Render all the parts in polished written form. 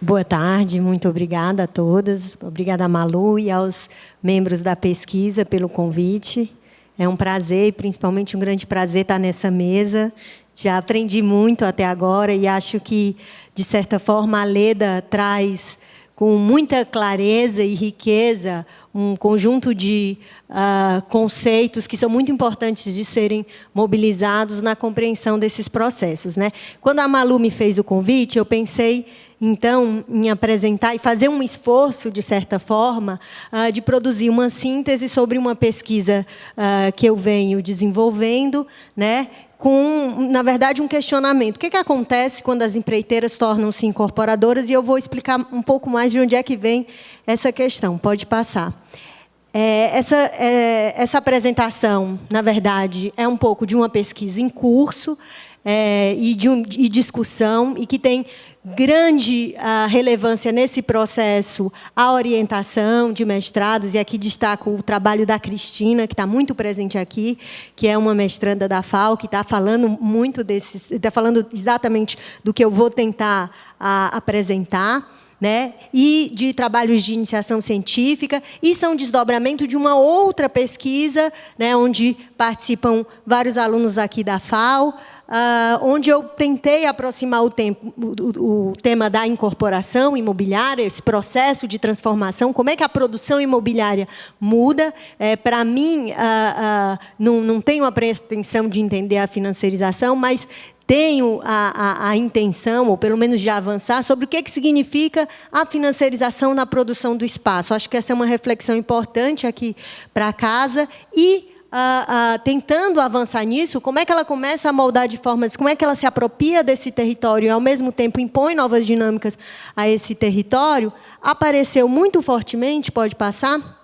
Boa tarde, muito obrigada a todas. Obrigada a Malu e aos membros da pesquisa pelo convite. É um prazer, e principalmente um grande prazer estar nessa mesa. Já aprendi muito até agora e acho que, de certa forma, a Leda traz com muita clareza e riqueza um conjunto de conceitos que são muito importantes de serem mobilizados na compreensão desses processos, né? Quando a Malu me fez o convite, eu pensei, então, em apresentar e fazer um esforço, de certa forma, de produzir uma síntese sobre uma pesquisa que eu venho desenvolvendo, né? Com, na verdade, um questionamento. O que acontece quando as empreiteiras tornam-se incorporadoras? E eu vou explicar um pouco mais de onde é que vem essa questão. Pode passar. Essa apresentação, na verdade, é um pouco de uma pesquisa em curso e discussão, e que tem grande relevância nesse processo a orientação de mestrados, e aqui destaco o trabalho da Cristina, que está muito presente aqui, que é uma mestranda da FAO, que está falando muito está falando exatamente do que eu vou tentar apresentar, né? E de trabalhos de iniciação científica, e são desdobramento de uma outra pesquisa, né, onde participam vários alunos aqui da FAO, onde eu tentei aproximar o tema da incorporação imobiliária, esse processo de transformação, como é que a produção imobiliária muda. Para mim, não tenho a pretensão de entender a financiarização, mas tenho a intenção, ou pelo menos de avançar, sobre o que significa a financiarização na produção do espaço. Acho que essa é uma reflexão importante aqui para casa, e tentando avançar nisso, como é que ela começa a moldar de formas, como é que ela se apropria desse território e, ao mesmo tempo, impõe novas dinâmicas a esse território, apareceu muito fortemente, pode passar,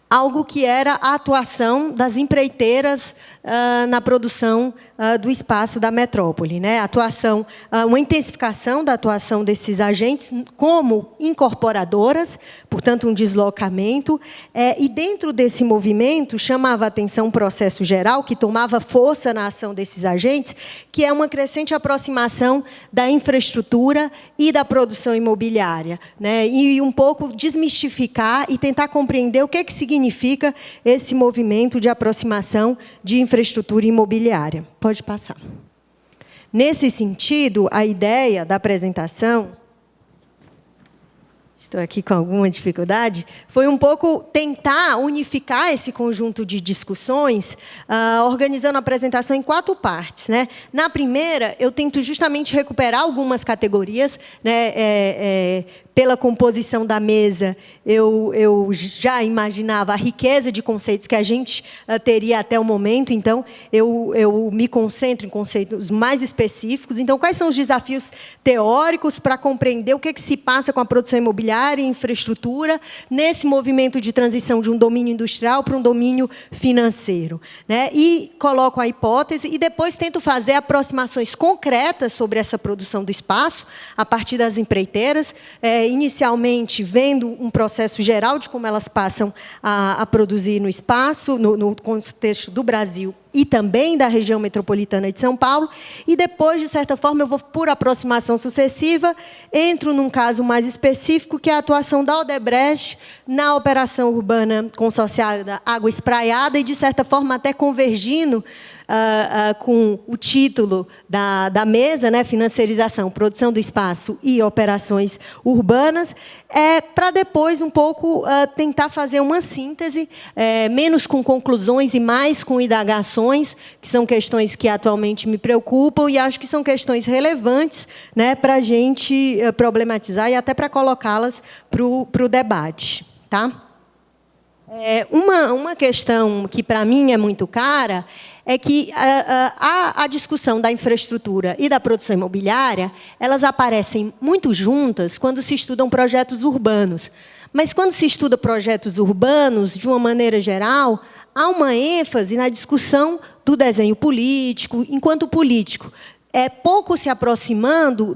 algo que era a atuação das empreiteiras na produção do espaço da metrópole, né? Uma intensificação da atuação desses agentes como incorporadoras, portanto, um deslocamento. E, dentro desse movimento, chamava a atenção um processo geral que tomava força na ação desses agentes, que é uma crescente aproximação da infraestrutura e da produção imobiliária, né? E um pouco desmistificar e tentar compreender o que significa esse movimento de aproximação de infraestrutura imobiliária. Pode passar. Nesse sentido, a ideia da apresentação, estou aqui com alguma dificuldade, foi um pouco tentar unificar esse conjunto de discussões, organizando a apresentação em 4 partes, né? Na primeira, eu tento justamente recuperar algumas categorias, né? Pela composição da mesa, eu já imaginava a riqueza de conceitos que a gente teria até o momento, então eu me concentro em conceitos mais específicos. Então, quais são os desafios teóricos para compreender o que se passa com a produção imobiliária e infraestrutura nesse movimento de transição de um domínio industrial para um domínio financeiro, né? E coloco a hipótese e depois tento fazer aproximações concretas sobre essa produção do espaço a partir das empreiteiras, inicialmente vendo um processo geral de como elas passam a produzir no espaço, no contexto do Brasil e também da região metropolitana de São Paulo, e depois, de certa forma, eu vou, por aproximação sucessiva, entro num caso mais específico, que é a atuação da Odebrecht na operação urbana consorciada Água Espraiada, e, de certa forma, até convergindo com o título da mesa, né, financiarização, produção do espaço e operações urbanas, para depois um pouco tentar fazer uma síntese, menos com conclusões e mais com indagações, que são questões que atualmente me preocupam e acho que são questões relevantes, né, para a gente problematizar e até para colocá-las para o debate. Tá? Uma questão que, para mim, é muito cara é que a discussão da infraestrutura e da produção imobiliária, elas aparecem muito juntas quando se estudam projetos urbanos. Mas, quando se estuda projetos urbanos, de uma maneira geral, há uma ênfase na discussão do desenho político, enquanto político, pouco se aproximando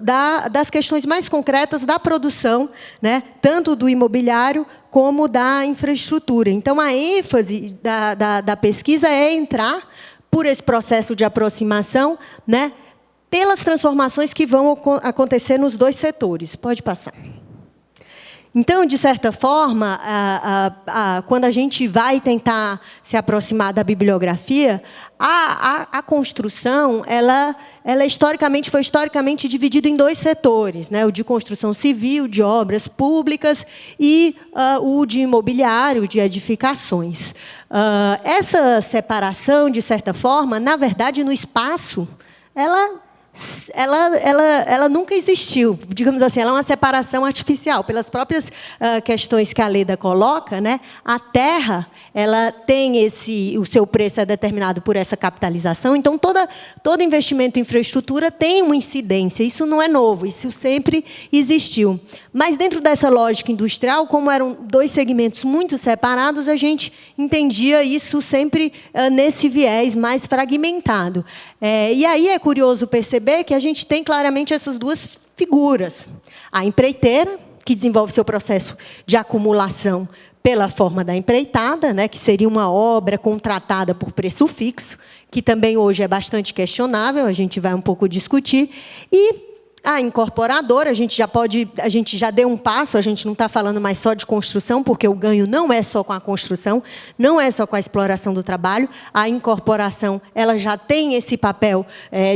das questões mais concretas da produção, né, tanto do imobiliário como da infraestrutura. Então, a ênfase da pesquisa é entrar por esse processo de aproximação, né, pelas transformações que vão acontecer nos dois setores. Pode passar. Então, de certa forma, quando a gente vai tentar se aproximar da bibliografia, a construção, ela foi historicamente dividida em dois setores, né? O de construção civil, de obras públicas, e o de imobiliário, de edificações. Essa separação, de certa forma, na verdade, no espaço, ela nunca existiu, digamos assim, ela é uma separação artificial, pelas próprias questões que a Leda coloca, né? A terra, ela tem o seu preço é determinado por essa capitalização, então todo investimento em infraestrutura tem uma incidência, isso não é novo, isso sempre existiu. Mas dentro dessa lógica industrial, como eram dois segmentos muito separados, a gente entendia isso sempre nesse viés mais fragmentado. E aí é curioso perceber que a gente tem claramente essas duas figuras. A empreiteira, que desenvolve seu processo de acumulação pela forma da empreitada, né, que seria uma obra contratada por preço fixo, que também hoje é bastante questionável, a gente vai um pouco discutir, e a incorporadora, a gente já deu um passo, a gente não está falando mais só de construção, porque o ganho não é só com a construção, não é só com a exploração do trabalho, a incorporação ela já tem esse papel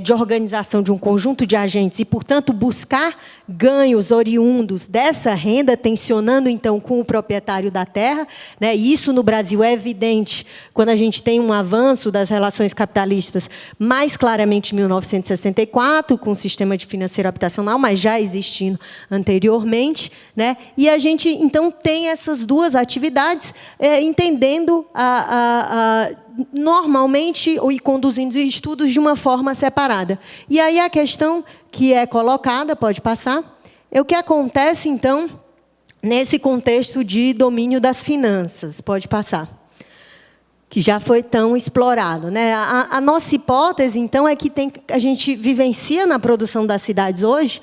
de organização de um conjunto de agentes e, portanto, buscar ganhos oriundos dessa renda, tensionando, então, com o proprietário da terra, né? E isso no Brasil é evidente quando a gente tem um avanço das relações capitalistas, mais claramente em 1964, com o sistema de financeiro habitacional, mas já existindo anteriormente, né? E a gente, então, tem essas duas atividades, entendendo normalmente e conduzindo estudos de uma forma separada. E aí a questão que é colocada, pode passar, é o que acontece, então, nesse contexto de domínio das finanças. Pode passar. Que já foi tão explorado, né? A nossa hipótese, então, é que a gente vivencia na produção das cidades hoje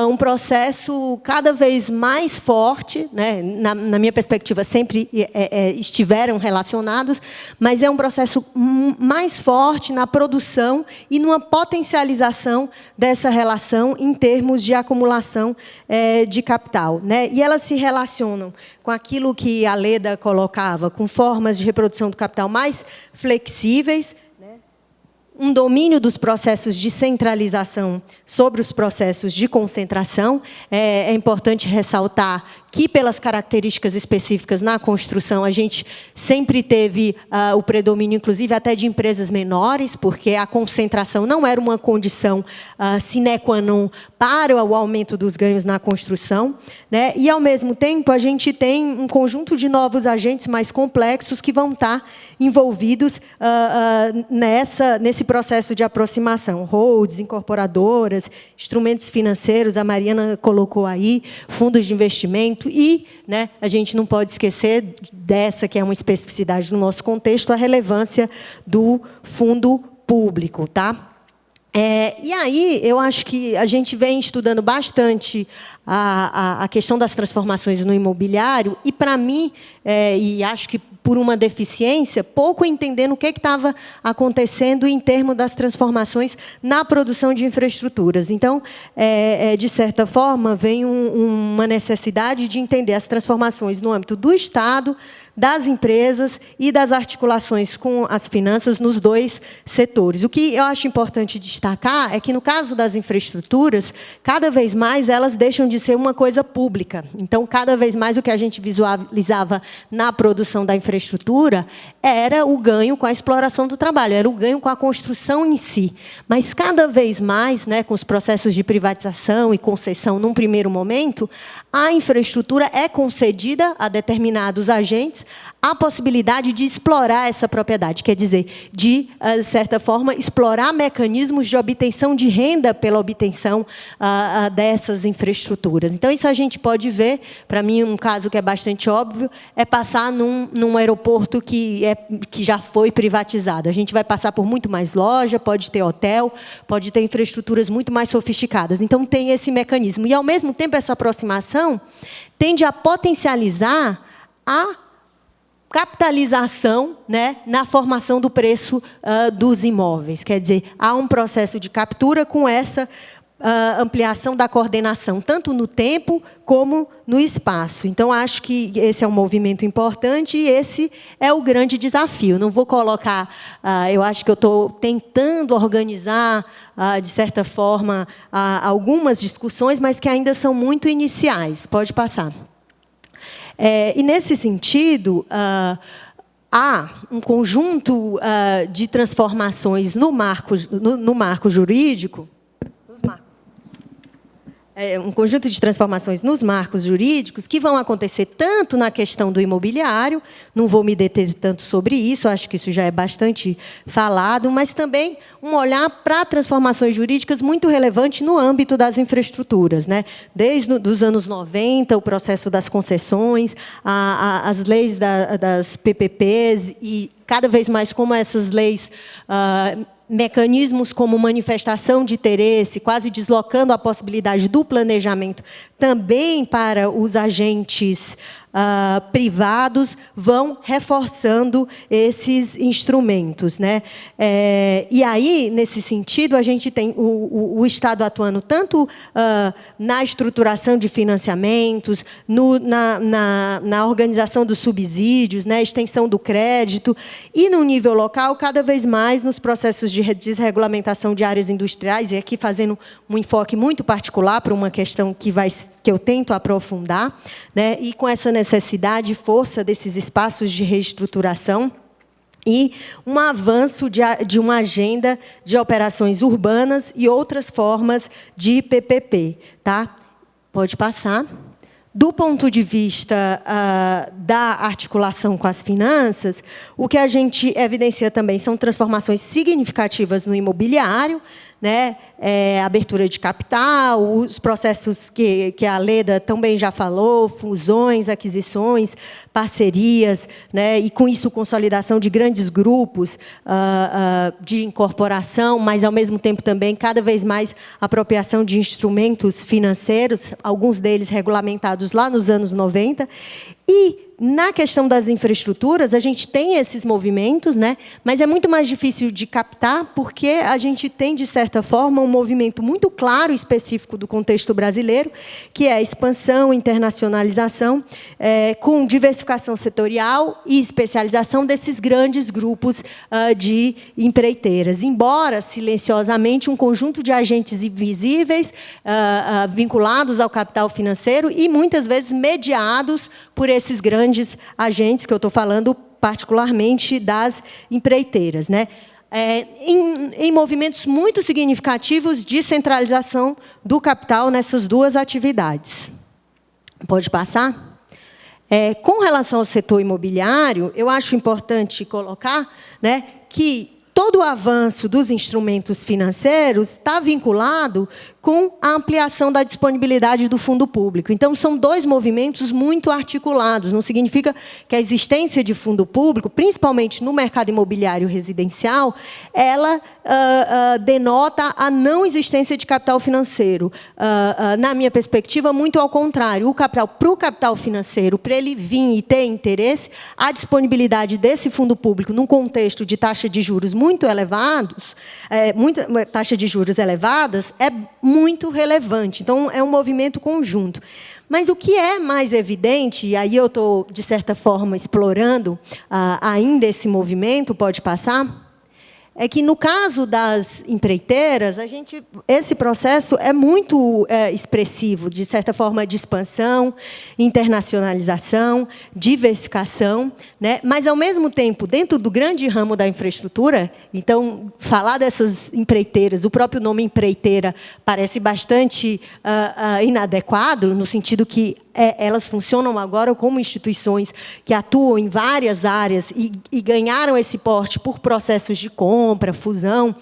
um processo cada vez mais forte, né? Na minha perspectiva, sempre estiveram relacionados, mas é um processo mais forte na produção e numa potencialização dessa relação em termos de acumulação de capital, né? E elas se relacionam com aquilo que a Leda colocava, com formas de reprodução do capital mais flexíveis, um domínio dos processos de centralização sobre os processos de concentração. É importante ressaltar que, pelas características específicas na construção, a gente sempre teve o predomínio, inclusive, até de empresas menores, porque a concentração não era uma condição sine qua non para o aumento dos ganhos na construção, né? E, ao mesmo tempo, a gente tem um conjunto de novos agentes mais complexos que vão estar envolvidos nesse processo de aproximação. Holds, incorporadoras, instrumentos financeiros, a Mariana colocou aí, fundos de investimento e, né, a gente não pode esquecer dessa, que é uma especificidade no nosso contexto, a relevância do fundo público, tá? E aí, eu acho que a gente vem estudando bastante a questão das transformações no imobiliário e, para mim, e acho que por uma deficiência, pouco entendendo o que estava acontecendo em termos das transformações na produção de infraestruturas. Então, de certa forma, vem uma necessidade de entender as transformações no âmbito do Estado, das empresas e das articulações com as finanças nos dois setores. O que eu acho importante destacar é que, no caso das infraestruturas, cada vez mais elas deixam de ser uma coisa pública. Então, cada vez mais o que a gente visualizava na produção da infraestrutura era o ganho com a exploração do trabalho, era o ganho com a construção em si. Mas, cada vez mais, né, com os processos de privatização e concessão, num primeiro momento, a infraestrutura é concedida a determinados agentes a possibilidade de explorar essa propriedade, quer dizer, de certa forma, explorar mecanismos de obtenção de renda pela obtenção dessas infraestruturas. Então, isso a gente pode ver, para mim, um caso que é bastante óbvio, é passar num aeroporto que já foi privatizado. A gente vai passar por muito mais loja, pode ter hotel, pode ter infraestruturas muito mais sofisticadas. Então, tem esse mecanismo. E, ao mesmo tempo, essa aproximação tende a potencializar a capitalização, né, na formação do preço dos imóveis. Quer dizer, há um processo de captura com essa ampliação da coordenação, tanto no tempo como no espaço. Então, acho que esse é um movimento importante e esse é o grande desafio. Não vou colocar, eu acho que eu estou tentando organizar, de certa forma, algumas discussões, mas que ainda são muito iniciais. Pode passar. E, nesse sentido, há um conjunto de transformações no marco jurídico, um conjunto de transformações nos marcos jurídicos que vão acontecer tanto na questão do imobiliário, não vou me deter tanto sobre isso, acho que isso já é bastante falado, mas também um olhar para transformações jurídicas muito relevante no âmbito das infraestruturas, né? Desde os anos 90, o processo das concessões, as leis das PPPs e, cada vez mais, como essas leis mecanismos como manifestação de interesse, quase deslocando a possibilidade do planejamento também para os agentes privados, vão reforçando esses instrumentos, né? E aí, nesse sentido, a gente tem o Estado atuando tanto na estruturação de financiamentos, na organização dos subsídios, né, extensão do crédito, e, no nível local, cada vez mais nos processos de desregulamentação de áreas industriais, e aqui fazendo um enfoque muito particular para uma questão que eu tento aprofundar, né, e com essa necessidade e força desses espaços de reestruturação e um avanço de uma agenda de operações urbanas e outras formas de PPP. Tá? Pode passar. Do ponto de vista da articulação com as finanças, o que a gente evidencia também são transformações significativas no imobiliário, né? Abertura de capital, os processos que a Leda também já falou, fusões, aquisições, parcerias, né? E, com isso, consolidação de grandes grupos de incorporação, mas, ao mesmo tempo, também, cada vez mais, apropriação de instrumentos financeiros, alguns deles regulamentados lá nos anos 90. E, na questão das infraestruturas, a gente tem esses movimentos, né? Mas é muito mais difícil de captar, porque a gente tem, de certa forma, um movimento muito claro e específico do contexto brasileiro, que é a expansão, internacionalização, com diversificação setorial e especialização desses grandes grupos de empreiteiras. Embora, silenciosamente, um conjunto de agentes invisíveis vinculados ao capital financeiro e, muitas vezes, mediados por esses grandes agentes, que eu estou falando particularmente das empreiteiras, né? Em movimentos muito significativos de centralização do capital nessas duas atividades. Pode passar? Com relação ao setor imobiliário, eu acho importante colocar, né, que todo o avanço dos instrumentos financeiros está vinculado com a ampliação da disponibilidade do fundo público. Então, são dois movimentos muito articulados. Não significa que a existência de fundo público, principalmente no mercado imobiliário residencial, ela denota a não existência de capital financeiro. Na minha perspectiva, muito ao contrário. Para o capital financeiro, para ele vir e ter interesse, a disponibilidade desse fundo público, num contexto de taxa de juros muito elevados, taxa de juros elevadas, é muito relevante. Então, é um movimento conjunto. Mas o que é mais evidente, e aí eu estou, de certa forma, explorando ainda esse movimento, pode passar, é que, no caso das empreiteiras, esse processo é muito expressivo, de certa forma, de expansão, internacionalização, diversificação, né? Mas, ao mesmo tempo, dentro do grande ramo da infraestrutura, então, falar dessas empreiteiras, o próprio nome empreiteira parece bastante inadequado, no sentido que elas funcionam agora como instituições que atuam em várias áreas e ganharam esse porte por processos de compra, fusão.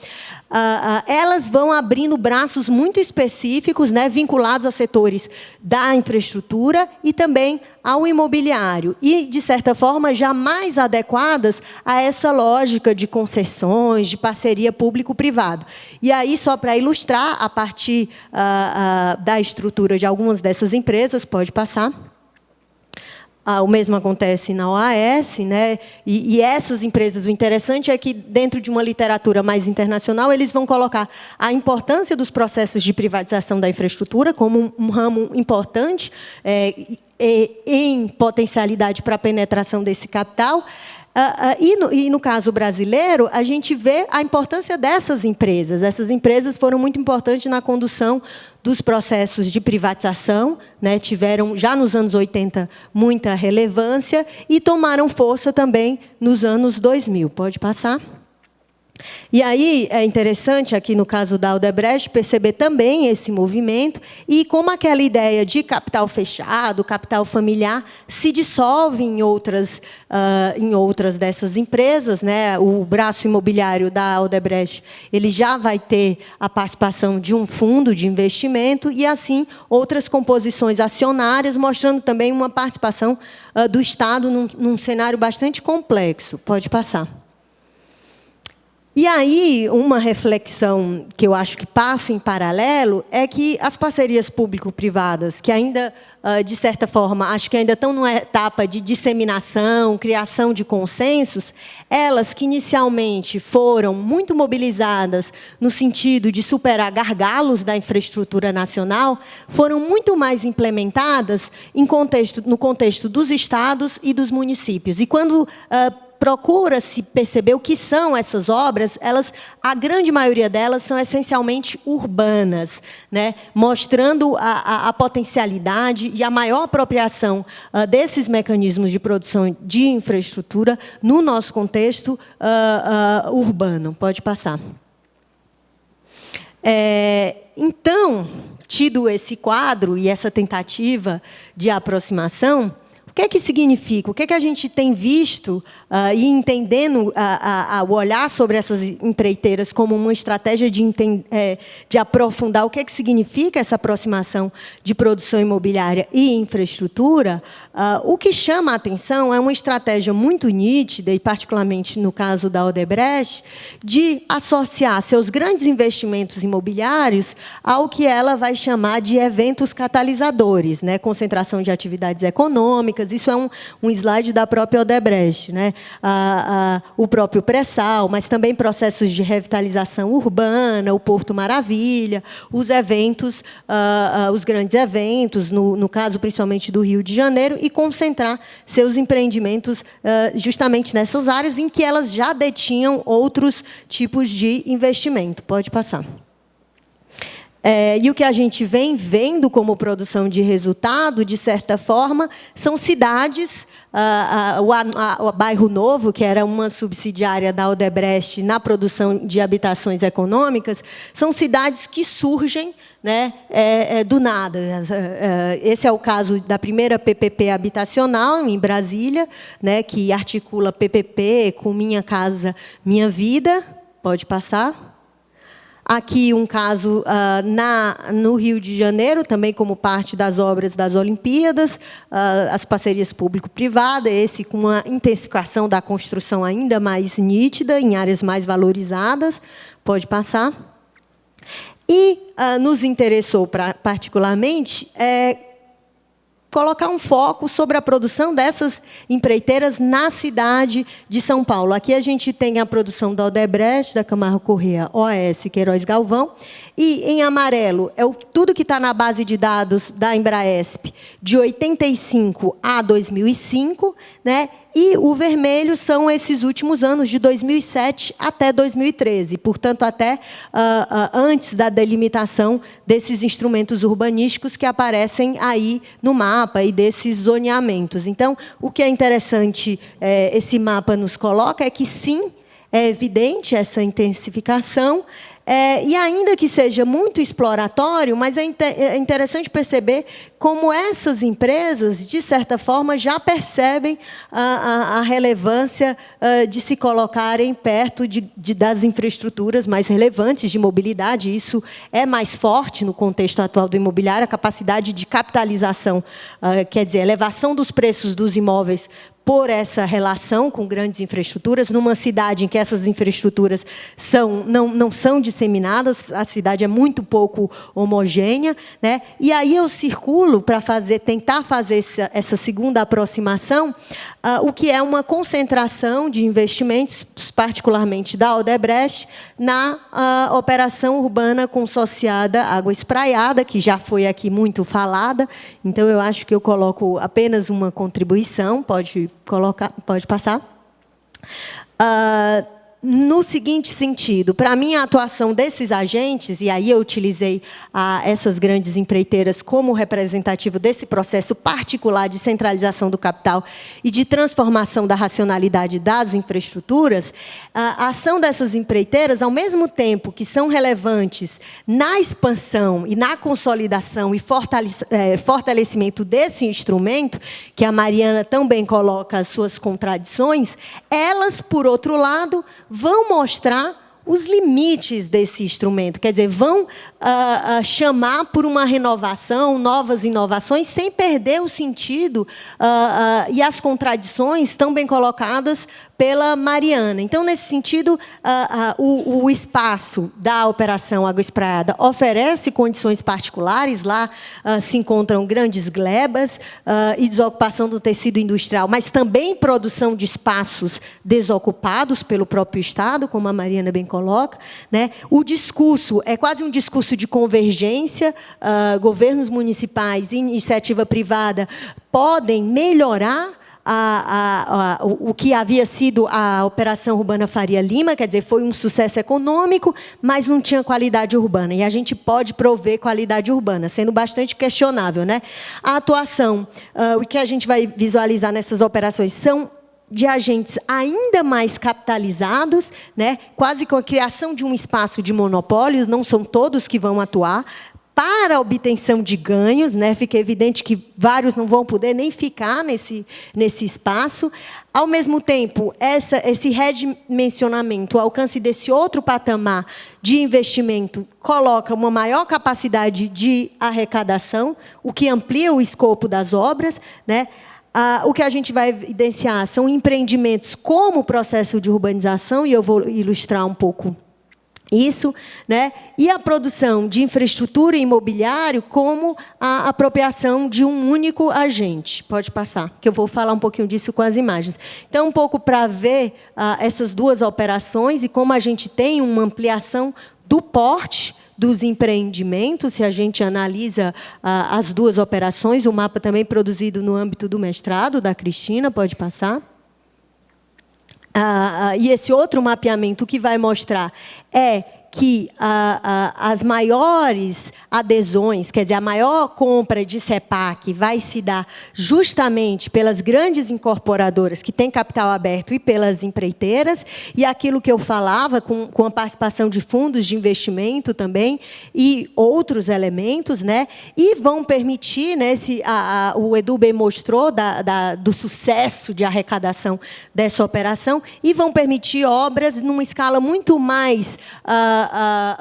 Elas vão abrindo braços muito específicos, né, vinculados a setores da infraestrutura e também ao imobiliário. E, de certa forma, já mais adequadas a essa lógica de concessões, de parceria público-privado. E aí, só para ilustrar, a partir da estrutura de algumas dessas empresas, pode passar, O mesmo acontece na OAS, né? E essas empresas, o interessante é que, dentro de uma literatura mais internacional, eles vão colocar a importância dos processos de privatização da infraestrutura como um ramo importante em potencialidade para a penetração desse capital. E no caso brasileiro, a gente vê a importância dessas empresas. Essas empresas foram muito importantes na condução dos processos de privatização, né, tiveram, já nos anos 80, muita relevância e tomaram força também nos anos 2000. Pode passar? E aí é interessante, aqui no caso da Odebrecht, perceber também esse movimento e como aquela ideia de capital fechado, capital familiar, se dissolve em outras dessas empresas, né? O braço imobiliário da Odebrecht, ele já vai ter a participação de um fundo de investimento e, assim, outras composições acionárias, mostrando também uma participação do Estado num cenário bastante complexo. Pode passar. E aí, uma reflexão que eu acho que passa em paralelo é que as parcerias público-privadas, que ainda, de certa forma, acho que ainda estão numa etapa de disseminação, criação de consensos, elas que inicialmente foram muito mobilizadas no sentido de superar gargalos da infraestrutura nacional, foram muito mais implementadas no contexto dos estados e dos municípios. E quando procura-se perceber o que são essas obras, a grande maioria delas são essencialmente urbanas, né? Mostrando a potencialidade e a maior apropriação desses mecanismos de produção de infraestrutura no nosso contexto urbano. Pode passar. Então, tido esse quadro e essa tentativa de aproximação, o que significa? O que a gente tem visto e entendendo o olhar sobre essas empreiteiras como uma estratégia de aprofundar o que significa essa aproximação de produção imobiliária e infraestrutura? O que chama a atenção é uma estratégia muito nítida, e particularmente no caso da Odebrecht, de associar seus grandes investimentos imobiliários ao que ela vai chamar de eventos catalisadores, né? Concentração de atividades econômicas. Isso é um slide da própria Odebrecht, né? O próprio pré-sal, mas também processos de revitalização urbana, o Porto Maravilha, os eventos, os grandes eventos, no caso principalmente do Rio de Janeiro, e concentrar seus empreendimentos justamente nessas áreas em que elas já detinham outros tipos de investimento. Pode passar. E o que a gente vem vendo como produção de resultado, de certa forma, são cidades, o Bairro Novo, que era uma subsidiária da Odebrecht na produção de habitações econômicas, são cidades que surgem, né, do nada. Esse é o caso da primeira PPP habitacional, em Brasília, né, que articula PPP com Minha Casa Minha Vida. Pode passar. Aqui um caso no Rio de Janeiro, também como parte das obras das Olimpíadas, as parcerias público-privadas, esse com uma intensificação da construção ainda mais nítida, em áreas mais valorizadas. Pode passar. E nos interessou particularmente colocar um foco sobre a produção dessas empreiteiras na cidade de São Paulo. Aqui a gente tem a produção da Odebrecht, da Camargo Corrêa, OAS, Queiroz Galvão, e em amarelo é tudo que está na base de dados da Embraesp, de 85 a 2005, né? E o vermelho são esses últimos anos, de 2007 até 2013, portanto, até antes da delimitação desses instrumentos urbanísticos que aparecem aí no mapa e desses zoneamentos. Então, o que é interessante esse mapa nos coloca é que, sim, é evidente essa intensificação, e ainda que seja muito exploratório, mas é interessante perceber como essas empresas, de certa forma, já percebem a relevância de se colocarem perto das infraestruturas mais relevantes de mobilidade. Isso é mais forte no contexto atual do imobiliário, a capacidade de capitalização, quer dizer, elevação dos preços dos imóveis por essa relação com grandes infraestruturas, numa cidade em que essas infraestruturas não são disseminadas, a cidade é muito pouco homogênea, né? E aí eu circulo para tentar fazer essa segunda aproximação, o que é uma concentração de investimentos, particularmente da Odebrecht, na operação urbana consociada Água Espraiada, que já foi aqui muito falada. Então, eu acho que eu coloco apenas uma contribuição, pode passar. No seguinte sentido, para mim, a atuação desses agentes, e aí eu utilizei essas grandes empreiteiras como representativo desse processo particular de centralização do capital e de transformação da racionalidade das infraestruturas, a ação dessas empreiteiras, ao mesmo tempo que são relevantes na expansão e na consolidação e fortalecimento desse instrumento, que a Mariana também coloca as suas contradições, elas, por outro lado, vão mostrar os limites desse instrumento, quer dizer, vão chamar por uma renovação, novas inovações, sem perder o sentido e as contradições tão bem colocadas pela Mariana. Então, nesse sentido, o espaço da Operação Água Espraiada oferece condições particulares, lá se encontram grandes glebas e desocupação do tecido industrial, mas também produção de espaços desocupados pelo próprio Estado, como a Mariana bem coloca, né? O discurso é quase um discurso de convergência, governos municipais e iniciativa privada podem melhorar o que havia sido a Operação Urbana Faria Lima, quer dizer, foi um sucesso econômico, mas não tinha qualidade urbana. E a gente pode prover qualidade urbana, sendo bastante questionável, né? A atuação, o que a gente vai visualizar nessas operações são de agentes ainda mais capitalizados, né? Quase com a criação de um espaço de monopólios, não são todos que vão atuar, para a obtenção de ganhos, né? Fica evidente que vários não vão poder nem ficar nesse espaço. Ao mesmo tempo, esse redimensionamento, o alcance desse outro patamar de investimento, coloca uma maior capacidade de arrecadação, o que amplia o escopo das obras, né? O que a gente vai evidenciar são empreendimentos como o processo de urbanização, e eu vou ilustrar um pouco isso, né? E a produção de infraestrutura e imobiliário como a apropriação de um único agente. Pode passar, que eu vou falar um pouquinho disso com as imagens. Então, um pouco para ver essas duas operações e como a gente tem uma ampliação do porte dos empreendimentos, se a gente analisa as duas operações, o mapa também produzido no âmbito do mestrado, da Cristina, pode passar. E esse outro mapeamento, o que vai mostrar é que as maiores adesões, quer dizer, a maior compra de CEPAC vai se dar justamente pelas grandes incorporadoras que têm capital aberto e pelas empreiteiras, e aquilo que eu falava, com a participação de fundos de investimento também, e outros elementos, né, e vão permitir, né, o Edu bem mostrou do sucesso de arrecadação dessa operação, e vão permitir obras numa escala muito mais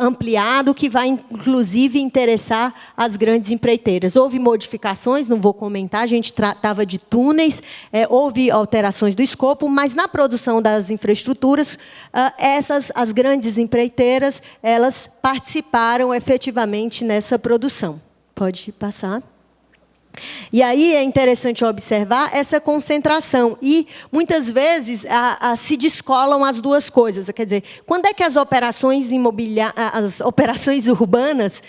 ampliado, que vai, inclusive, interessar as grandes empreiteiras. Houve modificações, não vou comentar, a gente tratava de túneis, houve alterações do escopo, mas, na produção das infraestruturas, as grandes empreiteiras, elas participaram efetivamente nessa produção. Pode passar. E aí é interessante observar essa concentração. E, muitas vezes, se descolam as duas coisas. Quer dizer, quando é que as operações as operações urbanas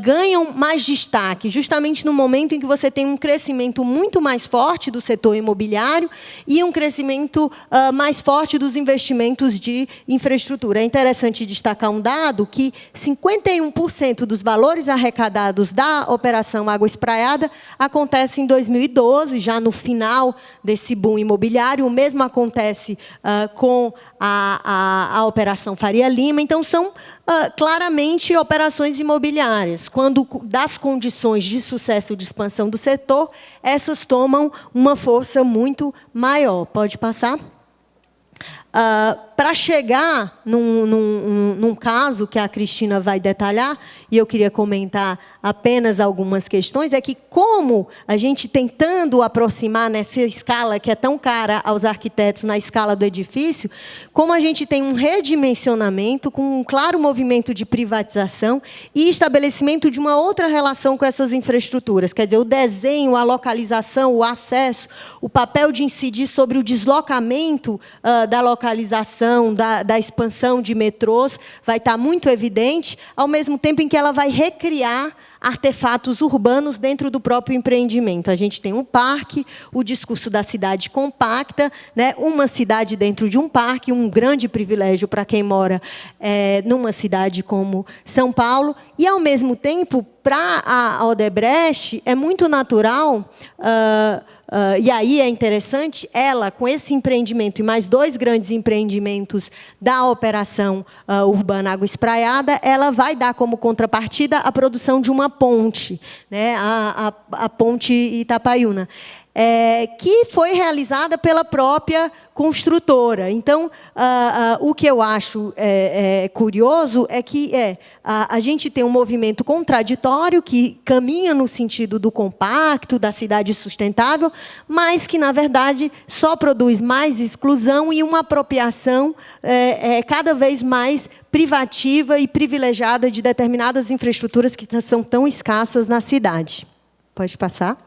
ganham mais destaque? Justamente no momento em que você tem um crescimento muito mais forte do setor imobiliário e um crescimento mais forte dos investimentos de infraestrutura. É interessante destacar um dado que 51% dos valores arrecadados da Operação Água Espraiada acontece em 2012, já no final desse boom imobiliário. O mesmo acontece com a Operação Faria Lima. Então, são claramente operações imobiliárias. Quando, das condições de sucesso de expansão do setor, essas tomam uma força muito maior. Pode passar? Para chegar num caso que a Cristina vai detalhar, e eu queria comentar apenas algumas questões, é que como a gente tentando aproximar nessa escala que é tão cara aos arquitetos, na escala do edifício, como a gente tem um redimensionamento com um claro movimento de privatização e estabelecimento de uma outra relação com essas infraestruturas. Quer dizer, o desenho, a localização, o acesso, o papel de incidir sobre o deslocamento da localização, da expansão de metrôs, vai estar muito evidente, ao mesmo tempo em que ela vai recriar artefatos urbanos dentro do próprio empreendimento. A gente tem um parque, o discurso da cidade compacta, né? Uma cidade dentro de um parque, um grande privilégio para quem mora numa cidade como São Paulo, e, ao mesmo tempo, para a Odebrecht, é muito natural... e aí é interessante, ela, com esse empreendimento e mais 2 grandes empreendimentos da operação urbana Água Espraiada, ela vai dar como contrapartida a produção de uma ponte, né, a ponte Itapaiúna, que foi realizada pela própria construtora. Então, o que eu acho curioso é que a gente tem um movimento contraditório que caminha no sentido do compacto, da cidade sustentável, mas que, na verdade, só produz mais exclusão e uma apropriação cada vez mais privativa e privilegiada de determinadas infraestruturas que são tão escassas na cidade. Pode passar?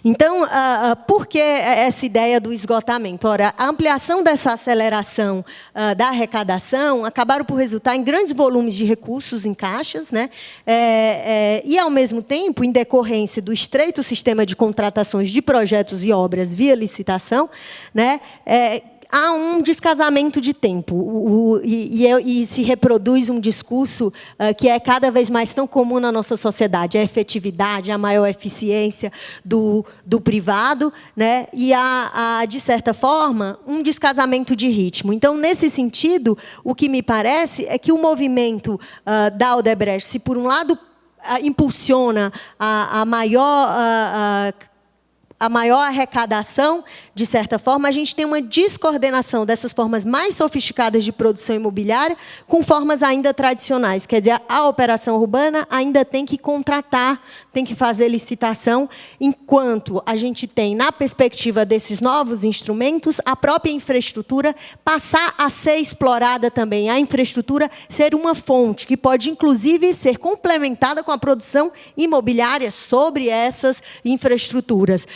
Então, por que essa ideia do esgotamento? Ora, a ampliação dessa aceleração da arrecadação acabaram por resultar em grandes volumes de recursos em caixas, né? E, ao mesmo tempo, em decorrência do estreito sistema de contratações de projetos e obras via licitação, né? Há um descasamento de tempo e se reproduz um discurso que é cada vez mais tão comum na nossa sociedade, a efetividade, a maior eficiência do privado, né? E há, de certa forma, um descasamento de ritmo. Então, nesse sentido, o que me parece é que o movimento da Odebrecht, se por um lado impulsiona a maior arrecadação, de certa forma, a gente tem uma descoordenação dessas formas mais sofisticadas de produção imobiliária com formas ainda tradicionais. Quer dizer, a operação urbana ainda tem que contratar, tem que fazer licitação, enquanto a gente tem, na perspectiva desses novos instrumentos, a própria infraestrutura passar a ser explorada também. A infraestrutura ser uma fonte que pode, inclusive, ser complementada com a produção imobiliária sobre essas infraestruturas.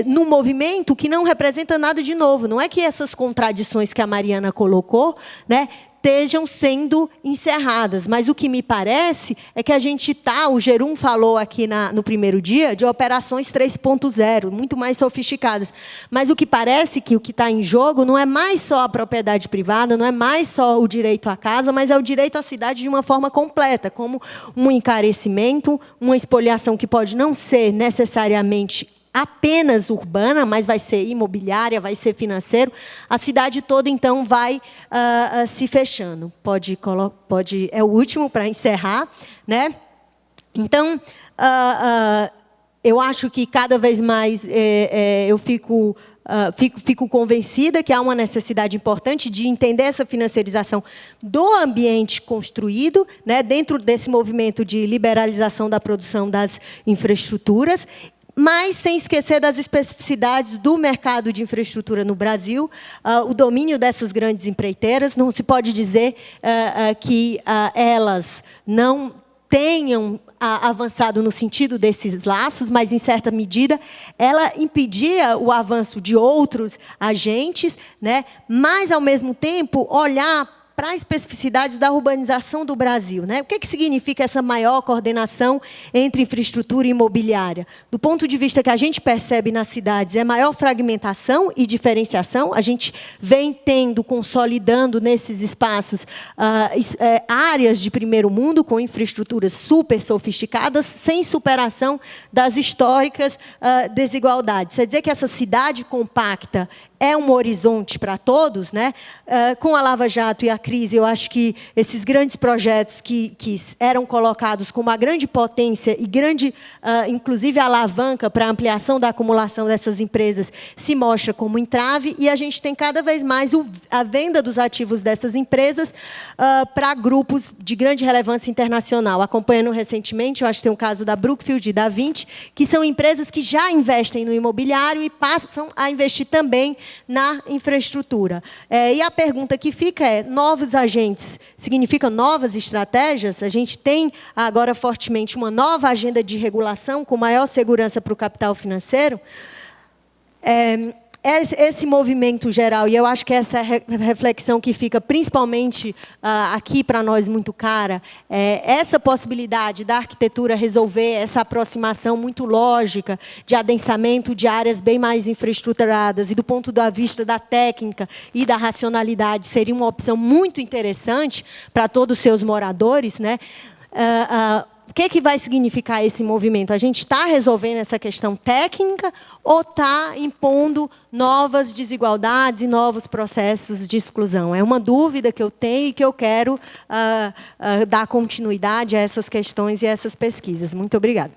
Num movimento que não representa nada de novo. Não é que essas contradições que a Mariana colocou, né, estejam sendo encerradas. Mas o que me parece é que a gente está, o Gerum falou aqui no primeiro dia, de operações 3.0, muito mais sofisticadas. Mas o que parece que o que está em jogo não é mais só a propriedade privada, não é mais só o direito à casa, mas é o direito à cidade de uma forma completa, como um encarecimento, uma expoliação que pode não ser necessariamente apenas urbana, mas vai ser imobiliária, vai ser financeiro, a cidade toda, então, vai se fechando. É o último para encerrar, né? Então, eu acho que cada vez mais eu fico convencida que há uma necessidade importante de entender essa financiarização do ambiente construído, né, dentro desse movimento de liberalização da produção das infraestruturas, mas sem esquecer das especificidades do mercado de infraestrutura no Brasil, o domínio dessas grandes empreiteiras. Não se pode dizer que elas não tenham avançado no sentido desses laços, mas, em certa medida, ela impedia o avanço de outros agentes, né? Mas, ao mesmo tempo, olhar para as especificidades da urbanização do Brasil, né? O que significa essa maior coordenação entre infraestrutura e imobiliária? Do ponto de vista que a gente percebe nas cidades, é maior fragmentação e diferenciação. A gente vem consolidando nesses espaços áreas de primeiro mundo com infraestruturas super sofisticadas, sem superação das históricas desigualdades. Quer dizer que essa cidade compacta é um horizonte para todos, né? Com a Lava Jato e a crise, eu acho que esses grandes projetos que eram colocados como a grande potência e grande, inclusive, alavanca para a ampliação da acumulação dessas empresas, se mostra como entrave, e a gente tem cada vez mais a venda dos ativos dessas empresas para grupos de grande relevância internacional. Acompanhando recentemente, eu acho que tem um caso da Brookfield e da Vinci, que são empresas que já investem no imobiliário e passam a investir também na infraestrutura. E a pergunta que fica é, novos agentes significa novas estratégias? A gente tem agora fortemente uma nova agenda de regulação com maior segurança para o capital financeiro? Esse movimento geral, e eu acho que essa reflexão que fica principalmente aqui para nós muito cara, essa possibilidade da arquitetura resolver essa aproximação muito lógica de adensamento de áreas bem mais infraestruturadas e do ponto de vista da técnica e da racionalidade seria uma opção muito interessante para todos os seus moradores, né? O que vai significar esse movimento? A gente está resolvendo essa questão técnica ou está impondo novas desigualdades e novos processos de exclusão? É uma dúvida que eu tenho e que eu quero dar continuidade a essas questões e a essas pesquisas. Muito obrigada.